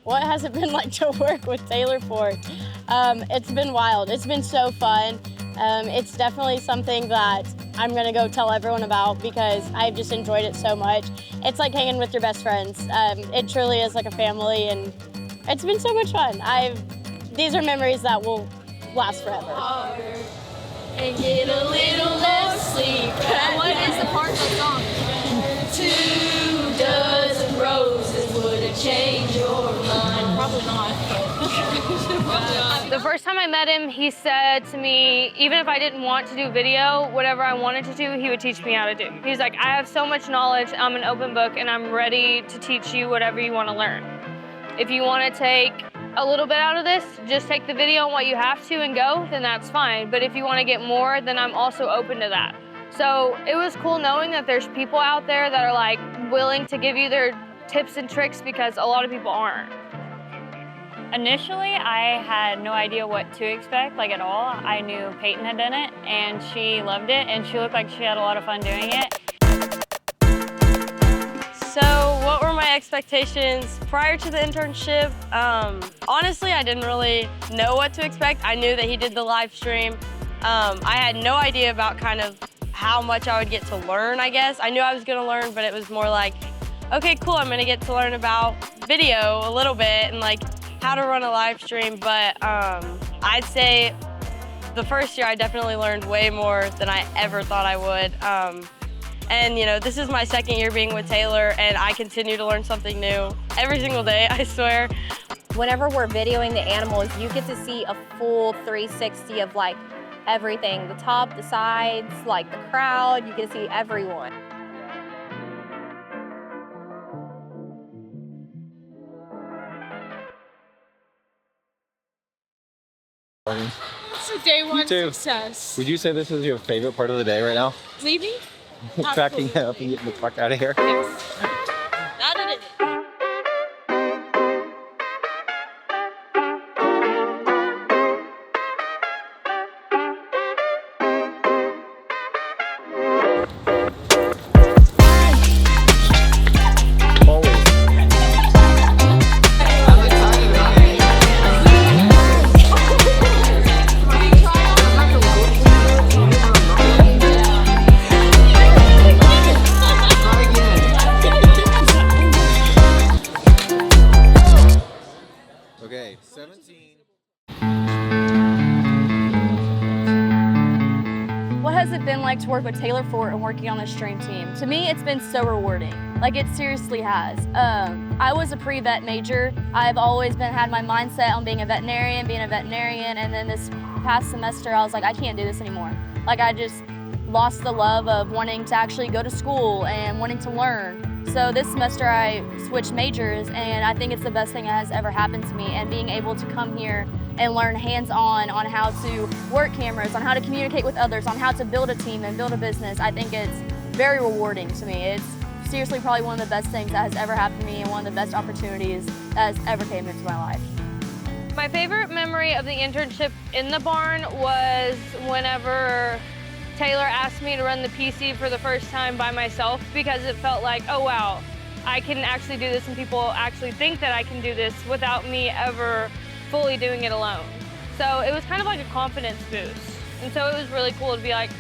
What has it been like to work with Taylor Ford? It's been wild. It's been so fun. It's definitely something that I'm gonna go tell everyone about because I've just enjoyed it so much. It's like hanging with your best friends. It truly is like a family, and it's been so much fun. These are memories that will last forever. And get a little less sleep. What is the part of the song? 2 dozen roses wouldn't change your mind. Probably not. The first time I met him, he said to me, even if I didn't want to do video, whatever I wanted to do, he would teach me how to do. He's like, I have so much knowledge, I'm an open book, and I'm ready to teach you whatever you want to learn. If you want to take a little bit out of this, just take the video and what you have to and go, then that's fine. But if you want to get more, then I'm also open to that. So it was cool knowing that there's people out there that are like willing to give you their tips and tricks because a lot of people aren't. Initially, I had no idea what to expect, like at all. I knew Peyton had done it, and she loved it, and she looked like she had a lot of fun doing it. So what were my expectations prior to the internship? Honestly, I didn't really know what to expect. I knew that he did the live stream. I had no idea about kind of how much I would get to learn, I guess. I knew I was gonna learn, but it was more like, okay, cool, I'm gonna get to learn about video a little bit and like how to run a live stream, but I'd say the first year I definitely learned way more than I ever thought I would. And you know, this is my second year being with Taylor, and I continue to learn something new every single day, I swear. Whenever we're videoing the animals, you get to see a full 360 of like everything, the top, the sides, like the crowd, you get to see everyone. So day one success. Would you say this is your favorite part of the day right now? Leaving? Packing up and getting the fuck out of here? Yes. That it is. Okay, 17. What has it been like to work with Taylor Ford and working on the stream team? To me, it's been so rewarding. Like, it seriously has. I was a pre-vet major. I've always had my mindset on being a veterinarian, and then this past semester, I was like, I can't do this anymore. Like, I just lost the love of wanting to actually go to school and wanting to learn. So this semester I switched majors, and I think it's the best thing that has ever happened to me, and being able to come here and learn hands-on on how to work cameras, on how to communicate with others, on how to build a team and build a business. I think it's very rewarding to me. It's seriously probably one of the best things that has ever happened to me and one of the best opportunities that has ever came into my life. My favorite memory of the internship in the barn was whenever Taylor asked me to run the PC for the first time by myself, because it felt like, oh wow, I can actually do this and people actually think that I can do this without me ever fully doing it alone. So it was kind of like a confidence boost. And so it was really cool to be like,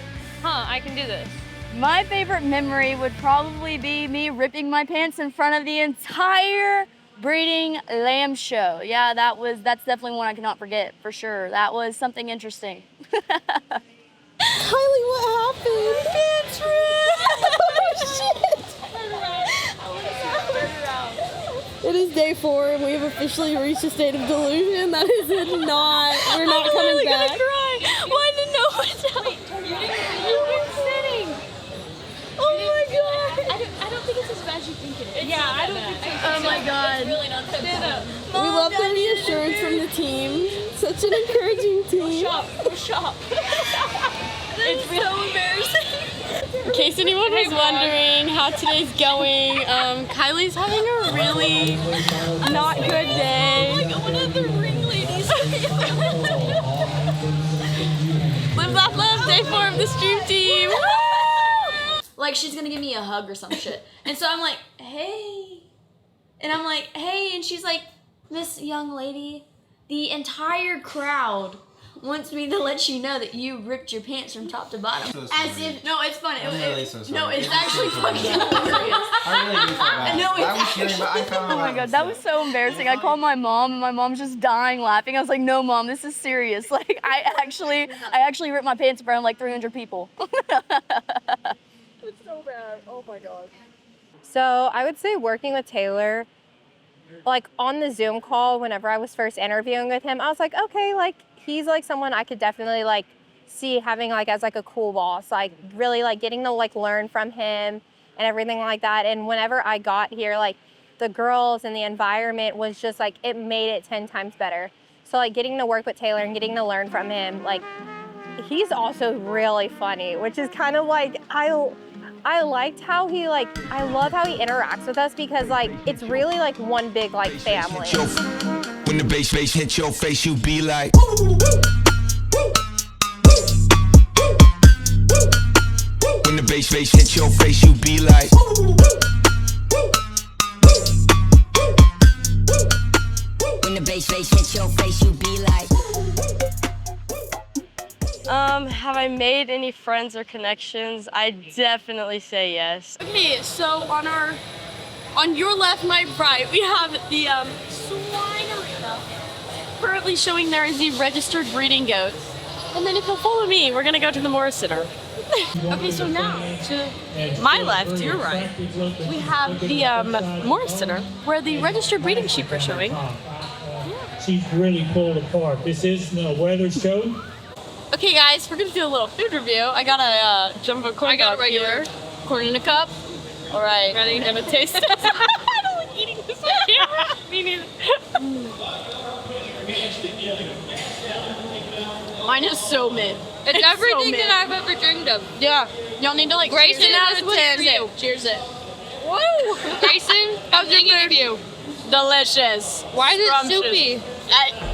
huh, I can do this. My favorite memory would probably be me ripping my pants in front of the entire breeding lamb show. Yeah, that's definitely one I cannot forget, for sure. That was something interesting. Kylie, what happened? It's oh shit! It is day 4 and we have officially reached a state of delusion. That is not, we're not coming back. I'm cry. I didn't know what's happening. You were sitting. Oh my god. I don't think it's as bad as you think it is. Yeah, I don't think so. Oh my god. It's really not that bad. We love the reassurance from the team. Such an encouraging team. Go shop. It's so embarrassing. In case anyone was wondering how today's going, Kylie's having a really not good day. Like one of the ringleaders. Live, laugh, love, day 4 of the stream team. Like, she's gonna give me a hug or some shit. And so I'm like, hey. And I'm like, hey. And she's like, Miss Young Lady, the entire crowd wants me to let you know that you ripped your pants from top to bottom. So As sorry. if, no, it's funny. I'm really so sorry. No, it's actually fucking hilarious. I really do feel bad. No, it's I was kidding, but I found Oh my god, that was so embarrassing. I called my mom and my mom's just dying laughing. I was like, no mom, this is serious. Like I actually ripped my pants in front of like 300 people. It's so bad. Oh my god. So I would say working with Taylor, like on the Zoom call, whenever I was first interviewing with him, I was like, okay, like he's like someone I could definitely like see having like as like a cool boss, like really like getting to like learn from him and everything like that. And whenever I got here, like the girls and the environment was just like, it made it 10 times better. So like getting to work with Taylor and getting to learn from him, like he's also really funny, which is kind of like, I liked how he like, I love how he interacts with us because like, it's really like one big like family. When the bass hit your face, you be like. When the bass hit your face, you be like. When the bass hit your face, you be like. Have I made any friends or connections? I definitely say yes. Okay, so on your left, my right, we have the swine arena. Currently showing there is the registered breeding goats. And then if you'll follow me, we're gonna go to the Morris Center. Okay, so now to my left, your right, we have the Morris Center where the registered breeding sheep are showing. She's really pulled apart. This is no weather show. Okay, guys, we're gonna do a little food review. I got a jumbo corn dog regular corn in a cup. All right, ready? I'm gonna taste it. I don't like eating this on camera. Me neither. Mine is so mid. It's everything so that I've ever dreamed of. Yeah, y'all need to like Grayson, cheers it out this of was 10. for you. Cheers it. Woo! Grayson, how's your review? Delicious. Why is it Scrumptious. soupy?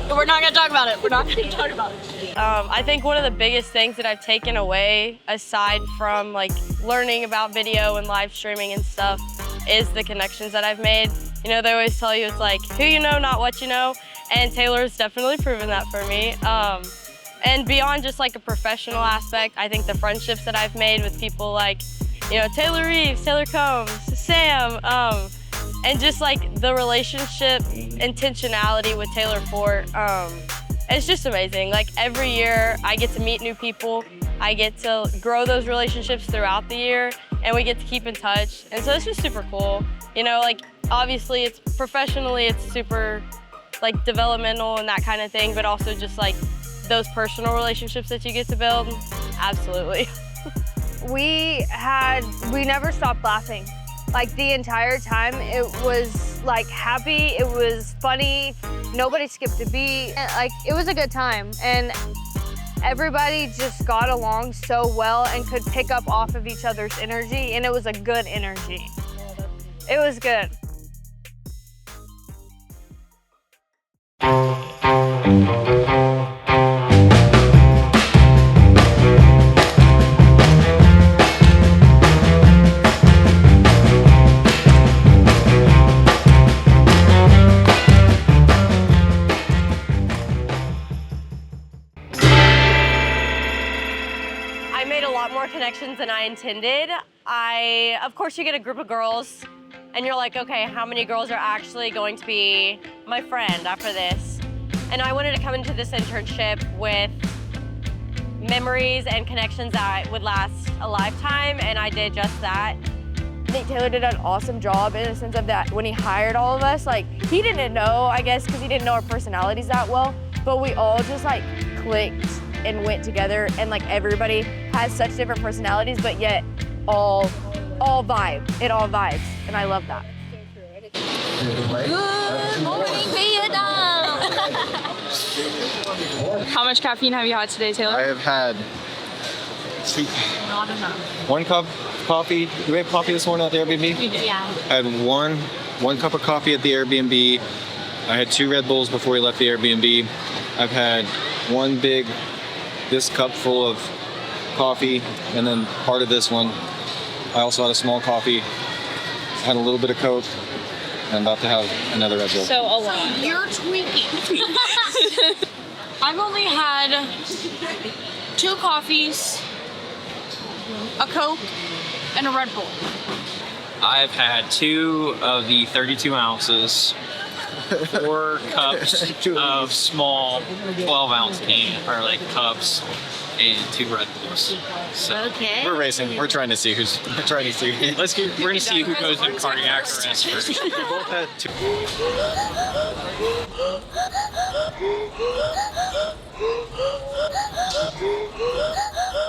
We're not gonna talk about it. We're not gonna talk about it. I think one of the biggest things that I've taken away, aside from like learning about video and live streaming and stuff, is the connections that I've made. You know, they always tell you it's like who you know, not what you know, and Taylor's definitely proven that for me. And beyond just like a professional aspect, I think the friendships that I've made with people like, you know, Taylor Reeves, Taylor Combs, Sam, and just like the relationship intentionality with Taylor Fort, it's just amazing. Like every year I get to meet new people, I get to grow those relationships throughout the year, and we get to keep in touch. And so it's just super cool. You know, like obviously it's professionally, it's super like developmental and that kind of thing, but also just like those personal relationships that you get to build, absolutely. We never stopped laughing. Like the entire time, it was like happy, it was funny, nobody skipped a beat. Like it was a good time, and everybody just got along so well and could pick up off of each other's energy, and it was a good energy. It was good. I made a lot more connections than I intended. Of course, you get a group of girls and you're like, okay, how many girls are actually going to be my friend after this? And I wanted to come into this internship with memories and connections that would last a lifetime, and I did just that. I think Taylor did an awesome job in the sense of that when he hired all of us, like he didn't know, I guess, because he didn't know our personalities that well, but we all just like clicked and went together, and like everybody has such different personalities, but yet all vibe. It all vibes, and I love that. Good morning, Vietnam. How much caffeine have you had today, Taylor? I have had Not enough. 1 cup of coffee. Do we have coffee this morning at the Airbnb? We did. Yeah. I had one cup of coffee at the Airbnb. I had 2 Red Bulls before we left the Airbnb. I've had this cup full of coffee, and then part of this one. I also had a small coffee, had a little bit of Coke, I'm about to have another Red Bull. So a lot. You're tweaking. I've only had 2 coffees, a Coke, and a Red Bull. I've had 2 of the 32 ounces, 4 cups of small 12-ounce cups, and 2 Red Bulls. So Okay. We're racing. We're trying to see we're gonna see who goes in cardiac arrest first. We both had 2.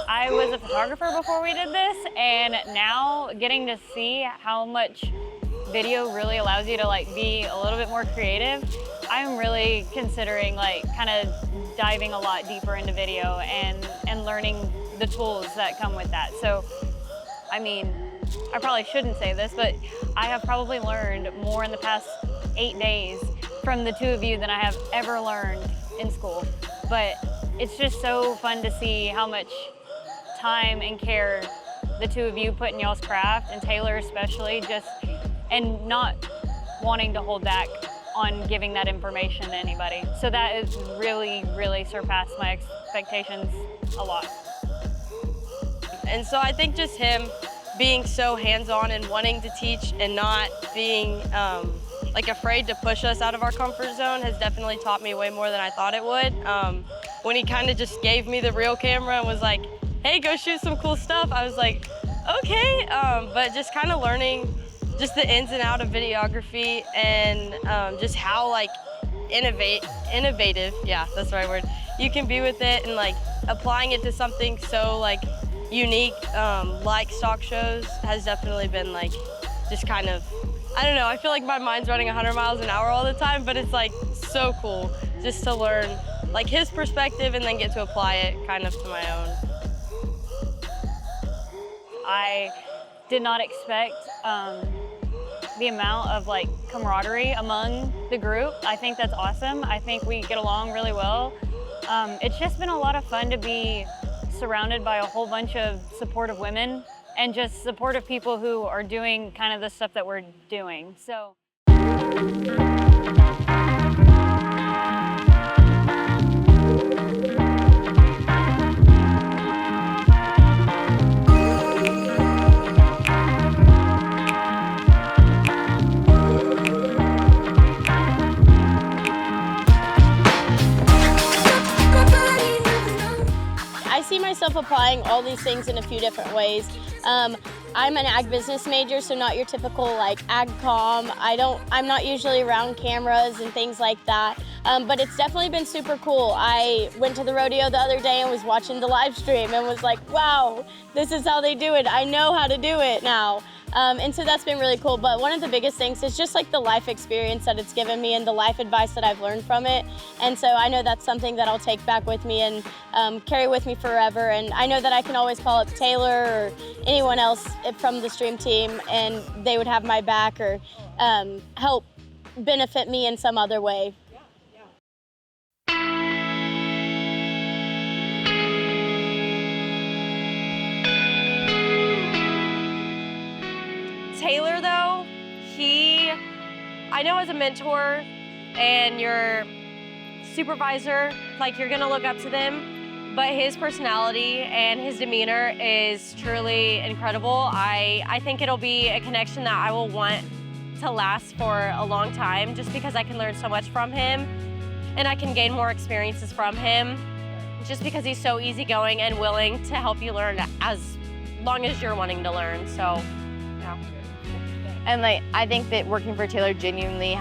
I was a photographer before we did this, and now getting to see how much video really allows you to like be a little bit more creative, I'm really considering like kind of diving a lot deeper into video and learning the tools that come with that. So, I mean, I probably shouldn't say this, but I have probably learned more in the past 8 days from the 2 of you than I have ever learned in school. But it's just so fun to see how much time and care the 2 of you put in y'all's craft, and Taylor especially, and not wanting to hold back on giving that information to anybody. So that has really, really surpassed my expectations a lot. And so I think just him being so hands-on and wanting to teach and not being like afraid to push us out of our comfort zone has definitely taught me way more than I thought it would. When he kind of just gave me the real camera and was like, hey, go shoot some cool stuff, I was like, okay. But just kind of learning just the ins and outs of videography and just how like innovative, yeah, that's the right word, you can be with it, and like applying it to something so like unique like stock shows has definitely been like just kind of, I don't know, I feel like my mind's running 100 miles an hour all the time, but it's like so cool just to learn like his perspective and then get to apply it kind of to my own. I did not expect the amount of like camaraderie among the group. I think that's awesome. I think we get along really well. It's just been a lot of fun to be surrounded by a whole bunch of supportive women and just supportive people who are doing kind of the stuff that we're doing. So. I see myself applying all these things in a few different ways. I'm an ag business major, so not your typical like ag comm. I'm not usually around cameras and things like that, but it's definitely been super cool. I went to the rodeo the other day and was watching the live stream and was like, wow, this is how they do it. I know how to do it now. And so that's been really cool. But one of the biggest things is just like the life experience that it's given me and the life advice that I've learned from it. And so I know that's something that I'll take back with me and carry with me forever. And I know that I can always call up Taylor or anyone else from the stream team and they would have my back or help benefit me in some other way. Taylor though, I know as a mentor and your supervisor, like you're gonna look up to them, but his personality and his demeanor is truly incredible. I think it'll be a connection that I will want to last for a long time just because I can learn so much from him and I can gain more experiences from him just because he's so easygoing and willing to help you learn as long as you're wanting to learn, so yeah. And like, I think that working for Taylor genuinely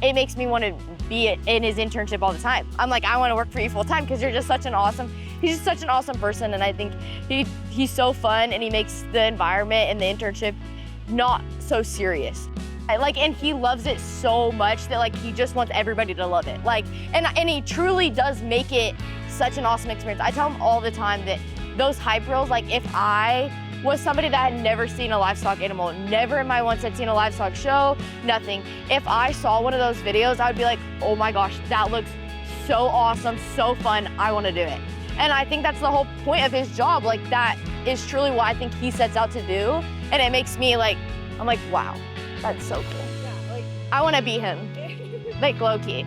it makes me want to be in his internship all the time. I'm like, I want to work for you full time because he's just such an awesome person, and I think he's so fun and he makes the environment and the internship not so serious. And he loves it so much that like he just wants everybody to love it. Like, and he truly does make it such an awesome experience. I tell him all the time that those hype reels, like if I was somebody that had never seen a livestock animal, never in my once had seen a livestock show, nothing. If I saw one of those videos, I would be like, oh my gosh, that looks so awesome, so fun, I want to do it. And I think that's the whole point of his job. Like that is truly what I think he sets out to do. And it makes me like, I'm like, wow, that's so cool. I want to be him, like low key.